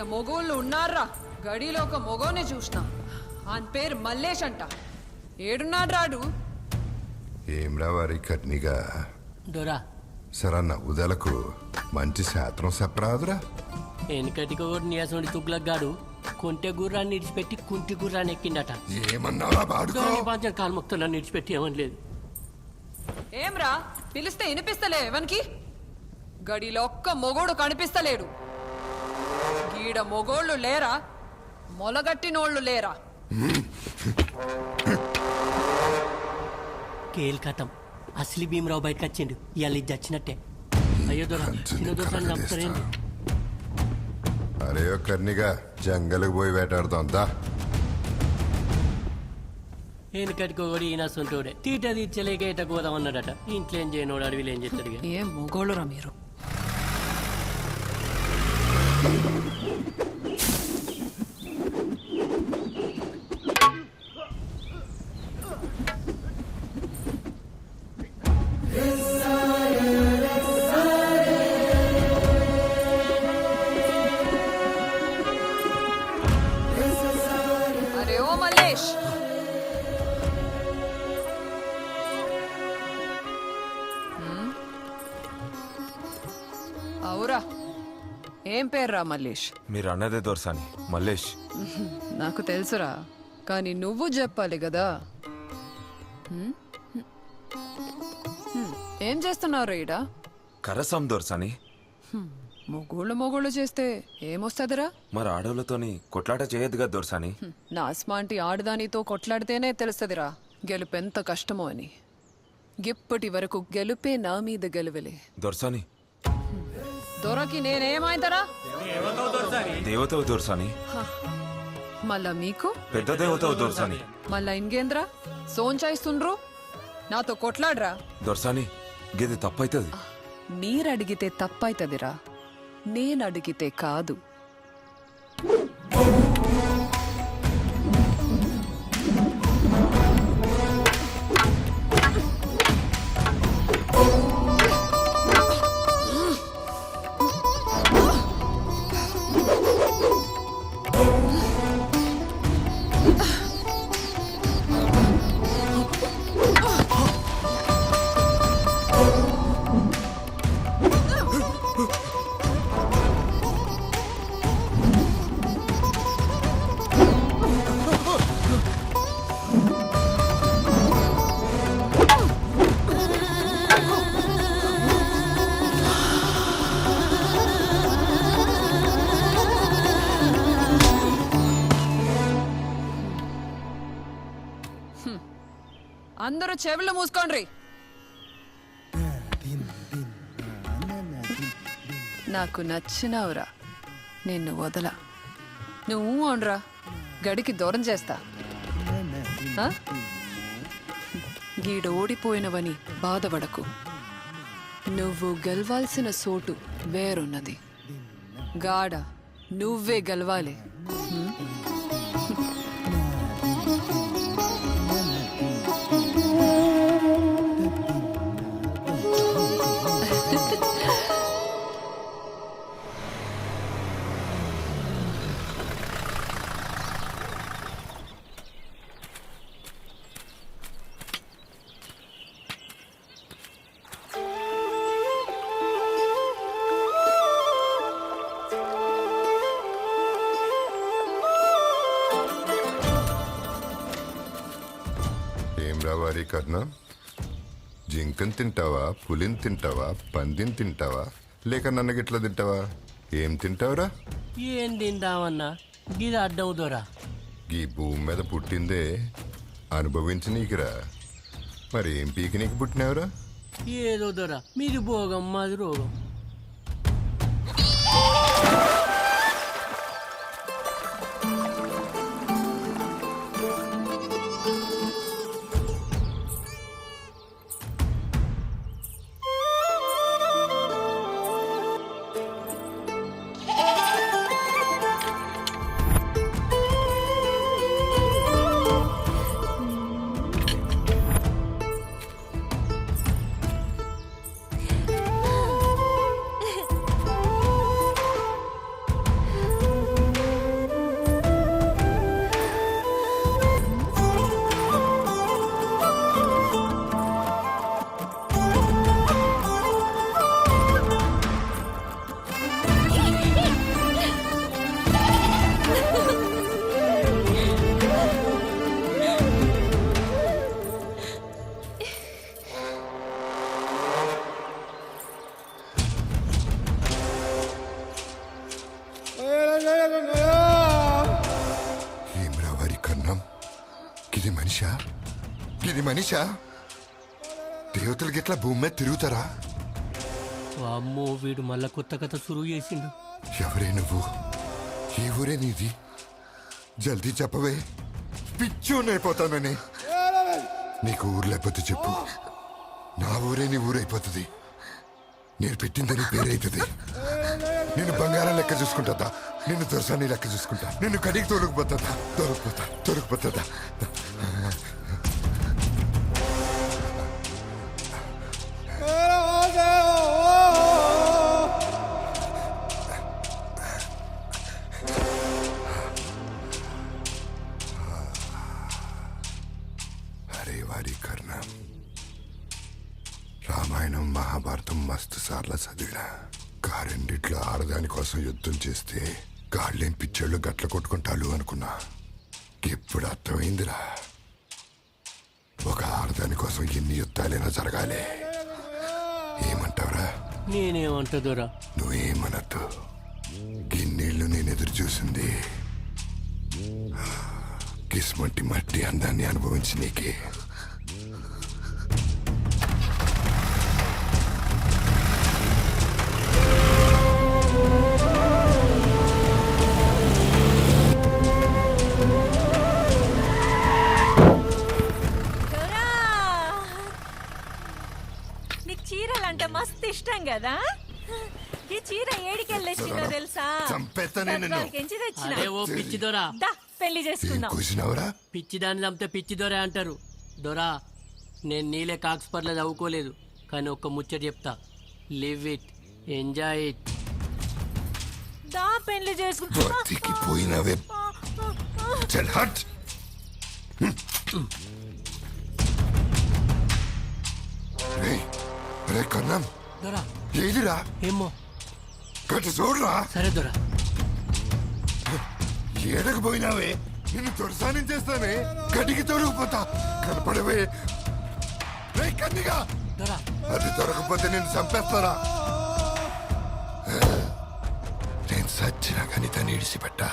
ఈడ మొగోళ్ళు ఉన్నారా? గడిలో ఒక మొగోని చూసిన, ఆయన పేరు మల్లేష్ అంట. ఏడున్నాడు రాడు? ఏమ్రా వారి కట్నిగా డోరా సరే నవ్వుదలకు మంచి శాస్త్రం చెప్పరాదురా. వెనకటికి ఒకటి నీసండి తుగ్లగ్గాడు కొంటె గుర్రాన్ని ఇడిచిపెట్టి కుంటి గుర్రాన్ని ఎక్కిండట. ఏమన్నావా బాడుకో? పంచం కాల్ముక్తులను ఇడిచిపెట్టి ఏమని లేదు. ఏమ్రా పిలిస్తే వినిపిస్తలే ఎవనికి? గడిలో ఒక్క మొగోడు కనిపిస్తలేడు. గీడ మొగోళ్ళు లేరా? మొలగట్టినోళ్ళు లేరా? కేల్కతం అసలు భీమరావు బయటకు వచ్చిండు. ఇవాళ ఇది చచ్చినట్టే. అయ్యో దొర చిన్న దోసాన్ని చంపుతారేంటి? అరే కర్నిగా జంగలకు పోయి వేటాడుతాం దా. వెనకటికి ఒకటి ఈయన సొంటోడే తీట తీర్చలేక ఇట పోదామన్నాడట. ఇంట్లో ఏం చేయనోడు అడవిలో ఏం చేస్తాడు? ఏం మొగోళ్ళురా మీరు? అరే ఓ మల్లేష్, అవురా ఏం పేర్రా మల్లేష్? మీరు అన్నదే దొరసాని మల్లేష్. నాకు తెలుసురా, కానీ నువ్వు చెప్పాలి కదా. ఏం చేస్తున్నావు ఈడ? కరసం దొరసాని. మొగోళ్ళు చేస్తే ఏమొస్తుందిరా? మరి ఆడవులతోని కొట్లాట చేయొద్దుగా దొరసాని. నా అస్మాంటి ఆడదానితో కొట్లాడితేనే తెలుస్తుందిరా గెలుపెంత కష్టమో అని. ఇప్పటి వరకు గెలుపే నా మీద గెలువలే దొరసాని. దొరకి నేనేమైందరా? దేవతవు దొరసాని. మళ్ళా మీకు పెద్ద దేవతవు దొరసాని. మళ్ళా ఇంకేంద్రా సోంచాయిస్తుండ్రు? నాతో కొట్లాడరా? దొరసాని గిది తప్పైతుంది. మీరడిగితే తప్పైతదిరా, నేనడిగితే కాదు. అందరూ చెవులు మూసుకోండ్రి. నాకు నచ్చినవురా, నిన్ను వదల. నువ్వు అనరా, గడికి దూరం చేస్తా. గీడ ఓడిపోయినవని బాధపడకు. నువ్వు గెలవాల్సిన సోటు వేరున్నది. గాడ నువ్వే గెలవాలి. వారి కర్ణం, జింకని తింటావా, పులిని తింటావా, పందిని తింటావా, లేక నన్ను గిట్లా తింటావా? ఏం తింటావురా? ఏం తింటామన్నా, గిది అడ్డం దొరా. ఈ భూమి మీద పుట్టిందే అనుభవించి నీకురా. మరి ఏం పీకి నీకు పుట్టినావురా? ఏదో దొరా, మీది భోగం మాది రోగం. గిది మనిషా? గిది మనిషా? దేవతలు గిట్లా భూమి మీద తిరుగుతారా? అమ్మో వీడు మళ్ళా కొత్త కథ సురువు చేసిండు. ఎవరే నువ్వు? ఏ ఊరే నీది? జల్దీ చెప్పవే, పిచ్చోనైపోతానని. నీకు ఊరు లేకపోతే చెప్పు, నా ఊరే నీ ఊరైపోతుంది. నేను పెట్టిందని పేరైతుంది. నేను బంగారం లెక్క చూసుకుంటా, నిన్ను దొరసాని లెక్క చూసుకుంటా, నిన్ను కడిగి తొలగిపోతుందా. అరే వారి కర్ణం, రామాయణం మహాభారతం మస్తు సార్లు చదివినా. కారెండిట్లో ఆడదాని కోసం యుద్ధం చేస్తే గాళ్ళేం పిచ్చోళ్ళు గట్ల కొట్టుకుంటారు అనుకున్నా. ఇప్పుడు అర్థమైందిరా, ఒక ఆడదాని కోసం ఎన్ని యుద్ధాలైనా జరగాలి. ఏమంటావురా? నేనేమంటా దొరా? నువ్వేమనద్దు. గిన్నీళ్లు నేను ఎదురు చూసింది కిస్మంటి మట్టి అందాన్ని అనుభవించి నీకే. నీకు చీరలంటే మస్తు ఇష్టం కదా. ఈ చీర ఏడికెళ్ళొచ్చిందో తెలుసా? చంపేస్తానే నిన్ను. ఎంచి తెచ్చిన. అరే ఓ పిచ్చి దొరా, దా పెళ్లి ఏం చేసుకుందాం. కూసినావురా? పిచ్చిదాన్ని చంపితే పిచ్చి దొరే అంటారు. దొరా, నేను నీలే కాక్స్పర్లో చదువుకోలేదు, కానీ ఒక్క ముచ్చట చెప్తా. Live it, enjoy it. దా పెళ్లి చేసుకుందాం. బతికి పోయినవే. చల్ హట్. రే కన్నం, దొరా ఏదిరా? ఏమో. గట్టు చూడరా. సరే దొరా. ఏడకు పోయినావే, నిన్ను తొడసాని చేస్తానే. గడికి తొలగిపోతా. కనపడవే రే కన్నిగా. దొరా అది దొరకపోతే నేను చంపేస్తారా? నేను సచ్చినా కానీ తను ఇడిసిపెట్టా.